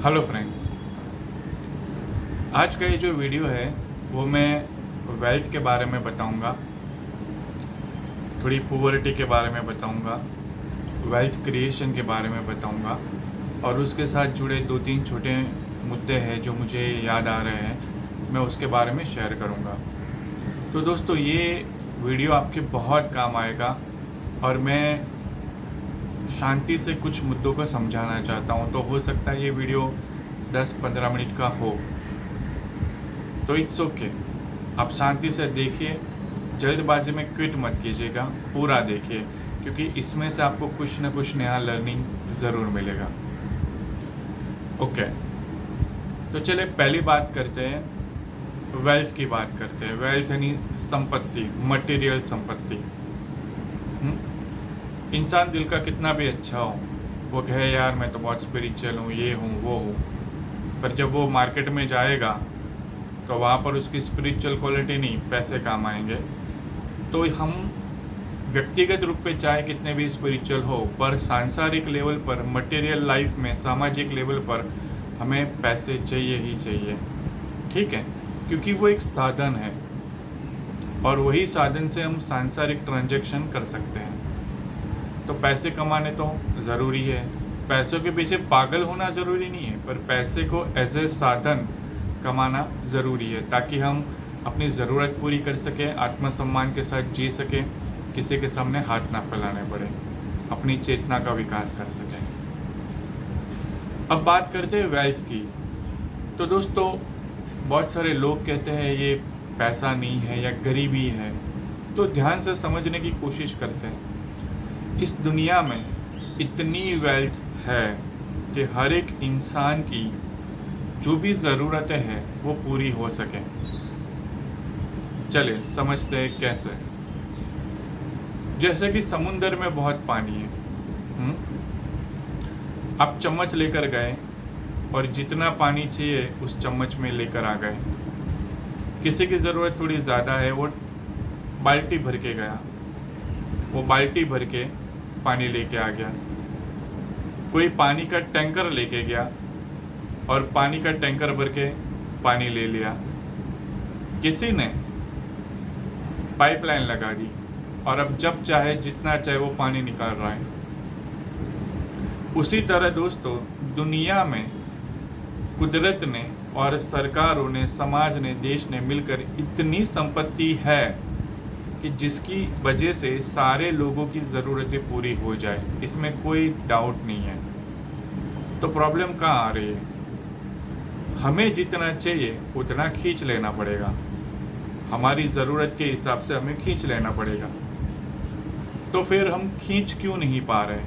Hello friends, आज का ये जो वीडियो है वो मैं वेल्थ के बारे में बताऊंगा, थोड़ी पुअर्टी के बारे में बताऊंगा, वेल्थ क्रिएशन के बारे में बताऊंगा और उसके साथ जुड़े 2-3 छोटे मुद्दे हैं जो मुझे याद आ रहे हैं, मैं उसके बारे में शेयर करूंगा। तो दोस्तों, ये वीडियो आपके बहुत काम आएगा और मैं शांति से कुछ मुद्दों को समझाना चाहता हूँ। तो हो सकता है ये वीडियो 10-15 मिनट का हो, तो इट्स ओके। आप शांति से देखिए, जल्दबाजी में क्विट मत कीजिएगा, पूरा देखिए, क्योंकि इसमें से आपको कुछ ना कुछ नया लर्निंग ज़रूर मिलेगा। ओके, तो चलिए पहली बात करते हैं, वेल्थ की बात करते हैं। वेल्थ यानी संपत्ति, मटेरियल संपत्ति। इंसान दिल का कितना भी अच्छा हो, वो कहे यार मैं तो बहुत स्पिरिचुअल हूँ, ये हूँ वो हूँ, पर जब वो मार्केट में जाएगा तो वहाँ पर उसकी स्पिरिचुअल क्वालिटी नहीं, पैसे काम आएंगे। तो हम व्यक्तिगत रूप पे चाहे कितने भी स्पिरिचुअल हो, पर सांसारिक लेवल पर, मटेरियल लाइफ में, सामाजिक लेवल पर हमें पैसे चाहिए ही चाहिए। ठीक है, क्योंकि वो एक साधन है और वही साधन से हम सांसारिक ट्रांजैक्शन कर सकते हैं। तो पैसे कमाने तो ज़रूरी है, पैसों के पीछे पागल होना ज़रूरी नहीं है, पर पैसे को एज ए साधन कमाना ज़रूरी है ताकि हम अपनी ज़रूरत पूरी कर सकें, आत्मसम्मान के साथ जी सकें, किसी के सामने हाथ ना फैलाने पड़े, अपनी चेतना का विकास कर सकें। अब बात करते हैं वेल्थ की। तो दोस्तों, बहुत सारे लोग कहते हैं ये पैसा नहीं है या गरीबी है, तो ध्यान से समझने की कोशिश करते हैं। इस दुनिया में इतनी वेल्थ है कि हर एक इंसान की जो भी ज़रूरतें हैं वो पूरी हो सके। चलिए समझते हैं कैसे। जैसे कि समुंदर में बहुत पानी है, आप चम्मच लेकर गए और जितना पानी चाहिए उस चम्मच में लेकर आ गए। किसी की ज़रूरत थोड़ी ज़्यादा है, वो बाल्टी भर के गया, वो बाल्टी भर के पानी लेके आ गया। कोई पानी का टैंकर लेके गया और पानी का टैंकर भर के पानी ले लिया। किसी ने पाइपलाइन लगा दी और अब जब चाहे जितना चाहे वो पानी निकाल रहा है। उसी तरह दोस्तों, दुनिया में कुदरत ने और सरकारों ने, समाज ने, देश ने मिलकर इतनी संपत्ति है कि जिसकी वजह से सारे लोगों की ज़रूरतें पूरी हो जाए, इसमें कोई डाउट नहीं है। तो प्रॉब्लम कहाँ आ रही है? हमें जितना चाहिए उतना खींच लेना पड़ेगा, हमारी ज़रूरत के हिसाब से हमें खींच लेना पड़ेगा। तो फिर हम खींच क्यों नहीं पा रहे?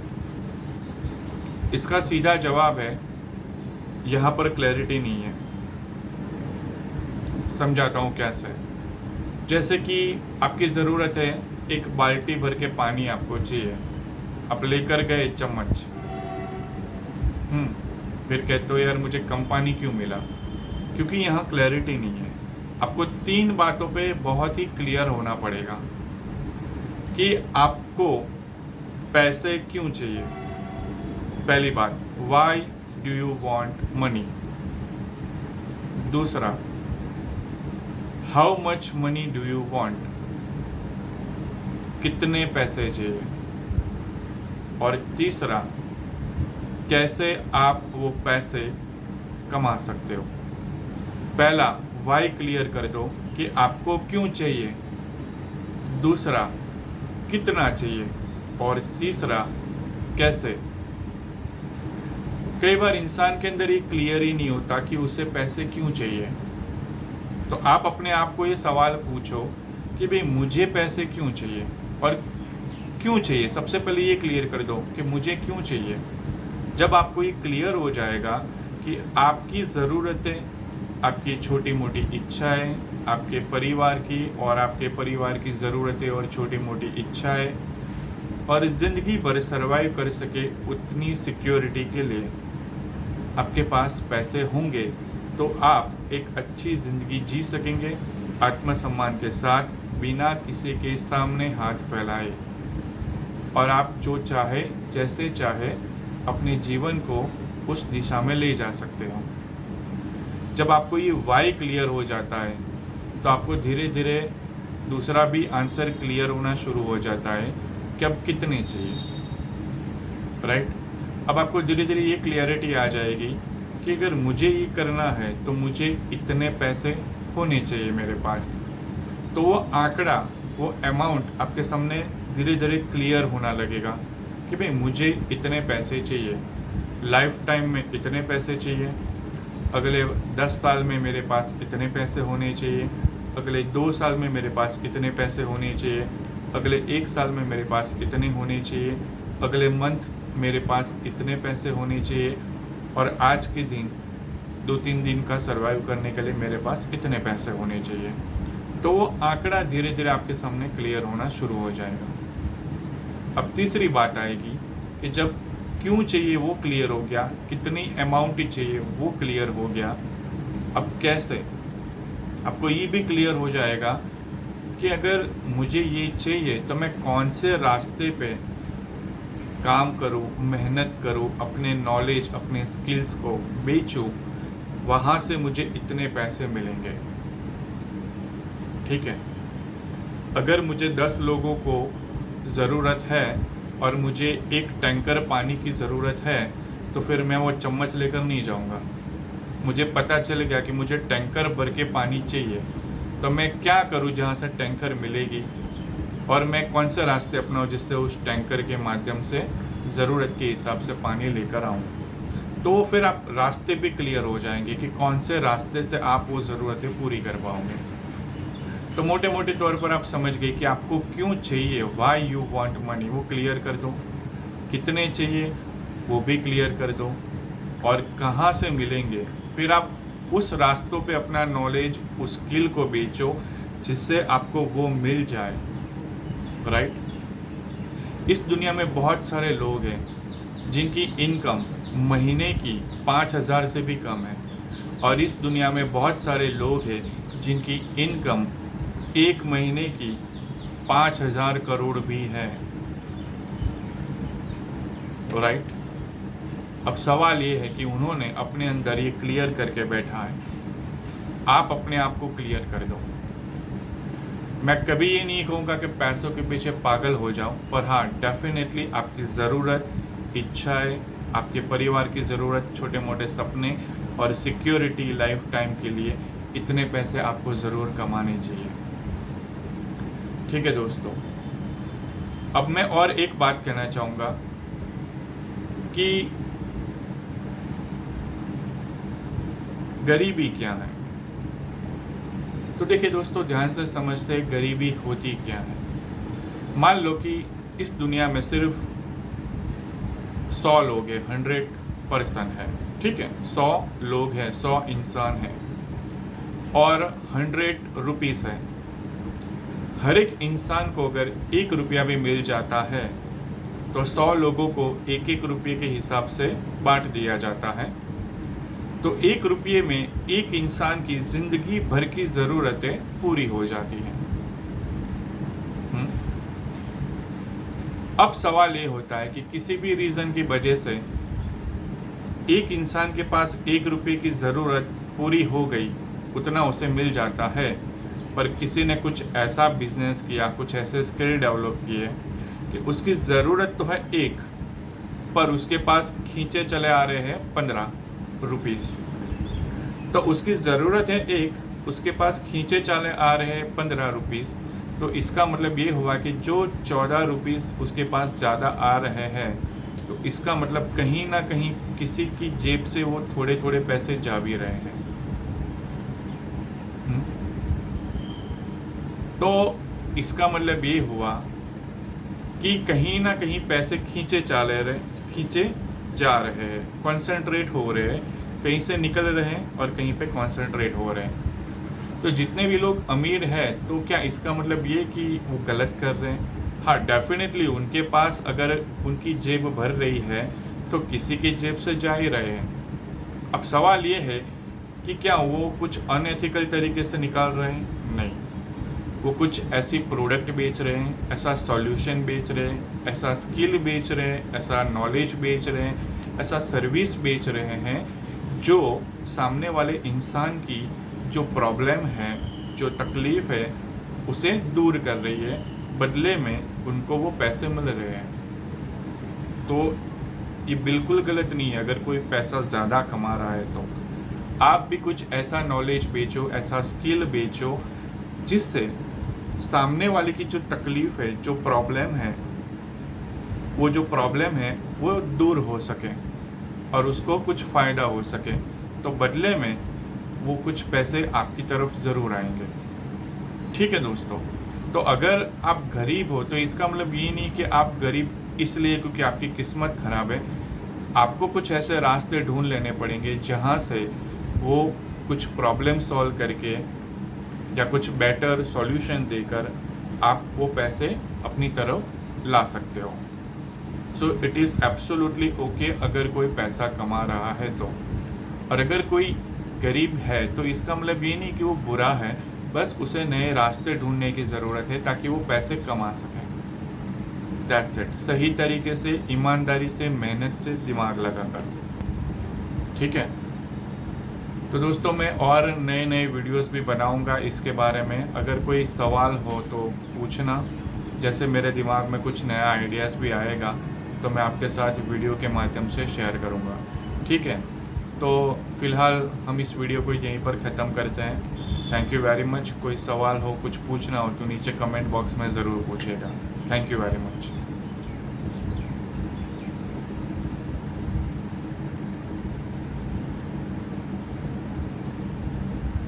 इसका सीधा जवाब है, यहाँ पर क्लैरिटी नहीं है। समझाता हूँ कैसे। जैसे कि आपकी ज़रूरत है, एक बाल्टी भर के पानी आपको चाहिए, आप लेकर गए चम्मच, फिर कहते हो यार मुझे कम पानी क्यों मिला? क्योंकि यहाँ क्लैरिटी नहीं है। आपको 3 बातों पे बहुत ही क्लियर होना पड़ेगा कि आपको पैसे क्यों चाहिए। पहली बात, why do you want money. दूसरा, how much money do you want, कितने पैसे चाहिए। और तीसरा, कैसे आप वो पैसे कमा सकते हो। पहला वाई क्लियर कर दो कि आपको क्यों चाहिए, दूसरा कितना चाहिए, और तीसरा कैसे। कई बार इंसान के अंदर ये क्लियर ही नहीं होता कि उसे पैसे क्यों चाहिए। तो आप अपने आप को ये सवाल पूछो कि भाई मुझे पैसे क्यों चाहिए और क्यों चाहिए। सबसे पहले ये क्लियर कर दो कि मुझे क्यों चाहिए। जब आपको ये क्लियर हो जाएगा कि आपकी ज़रूरतें, आपकी छोटी मोटी इच्छाएं, आपके परिवार की और आपके परिवार की ज़रूरतें और छोटी मोटी इच्छाएं, और ज़िंदगी भर सर्वाइव कर सके उतनी सिक्योरिटी के लिए आपके पास पैसे होंगे, तो आप एक अच्छी ज़िंदगी जी सकेंगे, आत्मसम्मान के साथ, बिना किसी के सामने हाथ फैलाए। और आप जो चाहे, जैसे चाहे अपने जीवन को उस दिशा में ले जा सकते हो। जब आपको ये वाई क्लियर हो जाता है तो आपको धीरे धीरे दूसरा भी आंसर क्लियर होना शुरू हो जाता है कि अब कितने चाहिए, राइट। अब आपको धीरे धीरे ये क्लियरिटी आ जाएगी कि अगर मुझे ये करना है तो मुझे इतने पैसे होने चाहिए मेरे पास। तो वो आंकड़ा, वो अमाउंट आपके सामने धीरे धीरे क्लियर होना लगेगा कि भाई मुझे इतने पैसे चाहिए, लाइफ टाइम में इतने पैसे चाहिए, अगले 10 साल में मेरे पास इतने पैसे होने चाहिए, अगले 2 साल में मेरे पास इतने पैसे होने चाहिए, अगले 1 साल में मेरे पास इतने होने चाहिए, अगले मंथ मेरे पास इतने पैसे होने चाहिए, और आज के दिन 2-3 दिन का सर्वाइव करने के लिए मेरे पास इतने पैसे होने चाहिए। तो वो आंकड़ा धीरे धीरे आपके सामने क्लियर होना शुरू हो जाएगा। अब तीसरी बात आएगी कि जब क्यों चाहिए वो क्लियर हो गया, कितनी अमाउंट चाहिए वो क्लियर हो गया, अब कैसे, आपको ये भी क्लियर हो जाएगा कि अगर मुझे ये चाहिए तो मैं कौन से रास्ते पे काम करूं, मेहनत करूं, अपने नॉलेज, अपने स्किल्स को बेचूं, वहाँ से मुझे इतने पैसे मिलेंगे। ठीक है, अगर मुझे 10 लोगों को ज़रूरत है और मुझे एक टैंकर पानी की ज़रूरत है तो फिर मैं वो चम्मच लेकर नहीं जाऊंगा। मुझे पता चल गया कि मुझे टैंकर भर के पानी चाहिए, तो मैं क्या करूं जहां से टैंकर मिलेगी, और मैं कौन से रास्ते अपनाऊं जिससे उस टैंकर के माध्यम से ज़रूरत के हिसाब से पानी लेकर आऊं। तो फिर आप रास्ते भी क्लियर हो जाएंगे कि कौन से रास्ते से आप वो ज़रूरतें पूरी कर पाओगे। तो मोटे मोटे तौर पर आप समझ गए कि आपको क्यों चाहिए, वाई यू वांट मनी, वो क्लियर कर दो। कितने चाहिए वो भी क्लियर कर दो, और कहाँ से मिलेंगे फिर आप उस रास्तों पे अपना नॉलेज, उस स्किल को बेचो जिससे आपको वो मिल जाए, राइट। इस दुनिया में बहुत सारे लोग हैं जिनकी इनकम महीने की 5,000 से भी कम है, और इस दुनिया में बहुत सारे लोग हैं जिनकी इनकम एक महीने की 5,000 करोड़ भी है, राइट। अब सवाल ये है कि उन्होंने अपने अंदर ये क्लियर करके बैठा है, आप अपने आप को क्लियर कर दो। मैं कभी ये नहीं कहूँगा कि पैसों के पीछे पागल हो जाओ, पर हाँ डेफिनेटली आपकी ज़रूरत, इच्छाएं, आपके परिवार की ज़रूरत, छोटे मोटे सपने और सिक्योरिटी लाइफ टाइम के लिए इतने पैसे आपको ज़रूर कमाने चाहिए। ठीक है दोस्तों, अब मैं और एक बात कहना चाहूँगा कि गरीबी क्या है। तो देखिए दोस्तों, ध्यान से समझते हैं गरीबी होती क्या है। मान लो कि इस दुनिया में सिर्फ 100 लोग हैं, 100% है, ठीक है, 100 लोग हैं, 100 इंसान हैं, और 100 रुपीस है। हर एक इंसान को अगर 1 रुपया भी मिल जाता है तो 100 लोगों को 1-1 रुपये के हिसाब से बांट दिया जाता है। तो 1 रुपये में एक इंसान की जिंदगी भर की ज़रूरतें पूरी हो जाती हैं। अब सवाल ये होता है कि किसी भी रीज़न की वजह से एक इंसान के पास 1 रुपये की ज़रूरत पूरी हो गई, उतना उसे मिल जाता है, पर किसी ने कुछ ऐसा बिजनेस किया, कुछ ऐसे स्किल डेवलप किए कि उसकी ज़रूरत तो है 1, पर उसके पास खींचे चले आ रहे हैं 15 रुपीस। तो उसकी ज़रूरत है 1, उसके पास खींचे चले आ रहे हैं 15 रुपीस। तो इसका मतलब ये हुआ कि जो 14 रुपीस उसके पास ज़्यादा आ रहे हैं, तो इसका मतलब कहीं ना कहीं किसी की जेब से वो थोड़े थोड़े पैसे जा भी रहे हैं। तो इसका मतलब ये हुआ कि कहीं ना कहीं पैसे खींचे जा रहे हैं, कॉन्सेंट्रेट हो रहे हैं, कहीं से निकल रहे हैं और कहीं पे कॉन्सेंट्रेट हो रहे हैं। तो जितने भी लोग अमीर हैं, तो क्या इसका मतलब ये कि वो गलत कर रहे हैं? हाँ, डेफिनेटली उनके पास अगर उनकी जेब भर रही है तो किसी की जेब से जा ही रहे हैं। अब सवाल ये है कि क्या वो कुछ अनएथिकल तरीके से निकाल रहे हैं? नहीं, वो कुछ ऐसी प्रोडक्ट बेच रहे हैं, ऐसा सॉल्यूशन बेच रहे हैं, ऐसा स्किल बेच रहे हैं, ऐसा नॉलेज बेच रहे हैं, ऐसा सर्विस बेच रहे हैं जो सामने वाले इंसान की जो प्रॉब्लम है, जो तकलीफ़ है, उसे दूर कर रही है, बदले में उनको वो पैसे मिल रहे हैं। तो ये बिल्कुल गलत नहीं है अगर कोई पैसा ज़्यादा कमा रहा है तो। आप भी कुछ ऐसा नॉलेज बेचो, ऐसा स्किल बेचो जिससे सामने वाले की जो तकलीफ़ है, जो प्रॉब्लम है, वो जो प्रॉब्लम है वो दूर हो सके और उसको कुछ फ़ायदा हो सके। तो बदले में वो कुछ पैसे आपकी तरफ ज़रूर आएंगे। ठीक है दोस्तों, तो अगर आप गरीब हो तो इसका मतलब ये नहीं कि आप गरीब इसलिए क्योंकि आपकी किस्मत ख़राब है। आपको कुछ ऐसे रास्ते ढूंढ लेने पड़ेंगे जहाँ से वो कुछ प्रॉब्लम सॉल्व करके या कुछ बेटर सॉल्यूशन देकर आप वो पैसे अपनी तरफ ला सकते हो। So it is absolutely okay अगर कोई पैसा कमा रहा है तो। और अगर कोई गरीब है तो इसका मतलब ये नहीं कि वो बुरा है, बस उसे नए रास्ते ढूंढने की ज़रूरत है ताकि वो पैसे कमा सके। That's it. सही तरीके से, ईमानदारी से, मेहनत से, दिमाग लगाकर। ठीक है, तो दोस्तों मैं और नए नए वीडियोस भी बनाऊंगा इसके बारे में। अगर कोई सवाल हो तो पूछना। जैसे मेरे दिमाग में कुछ नया आइडियाज़ भी आएगा तो मैं आपके साथ वीडियो के माध्यम से शेयर करूंगा। ठीक है, तो फ़िलहाल हम इस वीडियो को यहीं पर ख़त्म करते हैं। Thank you very much. कोई सवाल हो, कुछ पूछना हो तो नीचे कमेंट बॉक्स में ज़रूर पूछिएगा। Thank you very much.